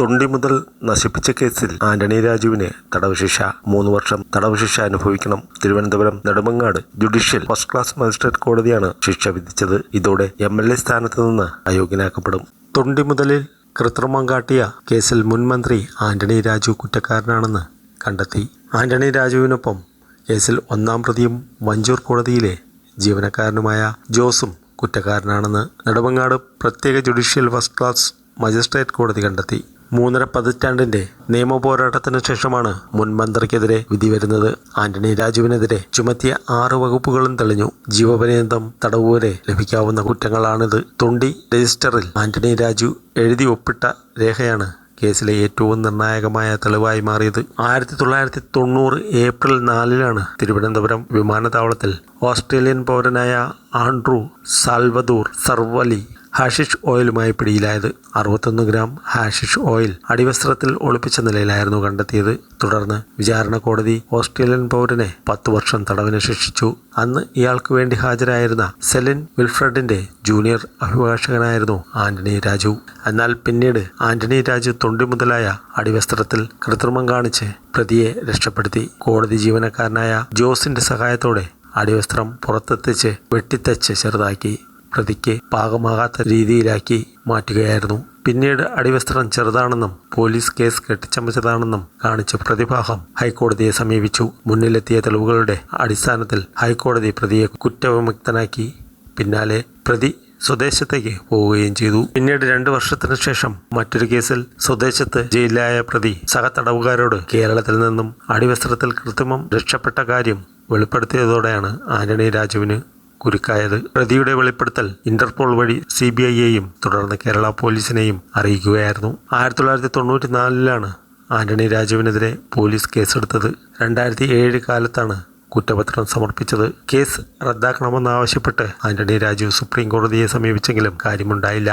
തൊണ്ടി മുതൽ നശിപ്പിച്ച കേസിൽ ആന്റണി രാജുവിന് തടവ് ശിക്ഷ 3 വർഷം തടവ് ശിക്ഷ അനുഭവിക്കണം. Thiruvananthapuram Nedumangad judicial first class magistrate കോടതിയാണ് ശിക്ഷ വിധിച്ചത്. ഇതോടെ MLA സ്ഥാനത്ത് നിന്ന് അയോഗ്യനാക്കപ്പെടും. തൊണ്ടി മുതലിൽ കൃത്രിമം കാട്ടിയ കേസിൽ മുൻ മന്ത്രി ആന്റണി രാജു കുറ്റക്കാരനാണെന്ന് കണ്ടെത്തി. ആന്റണി രാജുവിനൊപ്പം കേസിൽ 1-ാം പ്രതിയും വഞ്ചൂർ കോടതിയിലെ ജീവനക്കാരനുമായ ജോസും കുറ്റക്കാരനാണെന്ന് നെടുമങ്ങാട് പ്രത്യേക ജുഡീഷ്യൽ ഫസ്റ്റ് ക്ലാസ് മജിസ്ട്രേറ്റ് കോടതി കണ്ടെത്തി. 3.5 പതിറ്റാണ്ടിന്റെ നിയമ പോരാട്ടത്തിന് ശേഷമാണ് മുൻ മന്ത്രിക്കെതിരെ വിധി വരുന്നത്. ആന്റണി രാജുവിനെതിരെ ചുമത്തിയ 6 വകുപ്പുകളും തെളിഞ്ഞു. ജീവപര്യന്തം തടവ് വരെ ലഭിക്കാവുന്ന കുറ്റങ്ങളാണിത്. തൊണ്ടി രജിസ്റ്ററിൽ ആന്റണി രാജു എഴുതി ഒപ്പിട്ട രേഖയാണ് കേസിലെ ഏറ്റവും നിർണായകമായ തെളിവായി മാറിയത്. 1990 ഏപ്രിൽ 4-ലാണ് തിരുവനന്തപുരം വിമാനത്താവളത്തിൽ ഓസ്ട്രേലിയൻ പൗരനായ ആൻഡ്രൂ സാൽവദോർ സർവലി ഹാഷിഷ് ഓയിലുമായി പിടിയിലായത്. 61 ഗ്രാം ഹാഷിഷ് ഓയിൽ അടിവസ്ത്രത്തിൽ ഒളിപ്പിച്ച നിലയിലായിരുന്നു കണ്ടെത്തിയത്. തുടർന്ന് വിചാരണ കോടതി ഓസ്ട്രേലിയൻ പൗരനെ 10 വർഷം തടവിന് ശിക്ഷിച്ചു. അന്ന് ഇയാൾക്ക് വേണ്ടി ഹാജരായിരുന്ന സെലിൻ വിൽഫ്രഡിന്റെ ജൂനിയർ അഭിഭാഷകനായിരുന്നു ആന്റണി രാജു. എന്നാൽ പിന്നീട് ആന്റണി രാജു തൊണ്ടി മുതലായ അടിവസ്ത്രത്തിൽ കൃത്രിമം കാണിച്ച് പ്രതിയെ രക്ഷപ്പെടുത്തി. കോടതി ജീവനക്കാരനായ ജോസിന്റെ സഹായത്തോടെ അടിവസ്ത്രം പുറത്തെത്തിച്ച് വെട്ടിത്തച്ച് ചെറുതാക്കി പ്രതിക്ക് പാകമാകാത്ത രീതിയിലാക്കി മാറ്റുകയായിരുന്നു. പിന്നീട് അടിവസ്ത്രം ചെറുതാണെന്നും പോലീസ് കേസ് കെട്ടിച്ചമച്ചതാണെന്നും കാണിച്ച് പ്രതിഭാഗം ഹൈക്കോടതിയെ സമീപിച്ചു. മുന്നിലെത്തിയ തെളിവുകളുടെ അടിസ്ഥാനത്തിൽ ഹൈക്കോടതി പ്രതിയെ കുറ്റവിമുക്തനാക്കി. പിന്നാലെ പ്രതി സ്വദേശത്തേക്ക് പോവുകയും ചെയ്തു. പിന്നീട് 2 വർഷത്തിനു ശേഷം മറ്റൊരു കേസിൽ സ്വദേശത്ത് ജയിലിലായ പ്രതി സഹതടവുകാരോട് കേരളത്തിൽ നിന്നും അടിവസ്ത്രത്തിൽ കൃത്രിമം രക്ഷപ്പെട്ട കാര്യം വെളിപ്പെടുത്തിയതോടെയാണ് ആന്റണി രാജുവിന് കുരുക്കായത്. പ്രതിയുടെ വെളിപ്പെടുത്തൽ ഇന്റർപോൾ വഴി CBIയെയും തുടർന്ന് കേരള പോലീസിനെയും അറിയിക്കുകയായിരുന്നു. 1994-ലാണ് ആന്റണി രാജുവിനെതിരെ പോലീസ് കേസെടുത്തത്. 2007 കാലത്താണ് കുറ്റപത്രം സമർപ്പിച്ചത്. കേസ് റദ്ദാക്കണമെന്നാവശ്യപ്പെട്ട് ആന്റണി രാജു സുപ്രീം കോടതിയെ സമീപിച്ചെങ്കിലും കാര്യമുണ്ടായില്ല.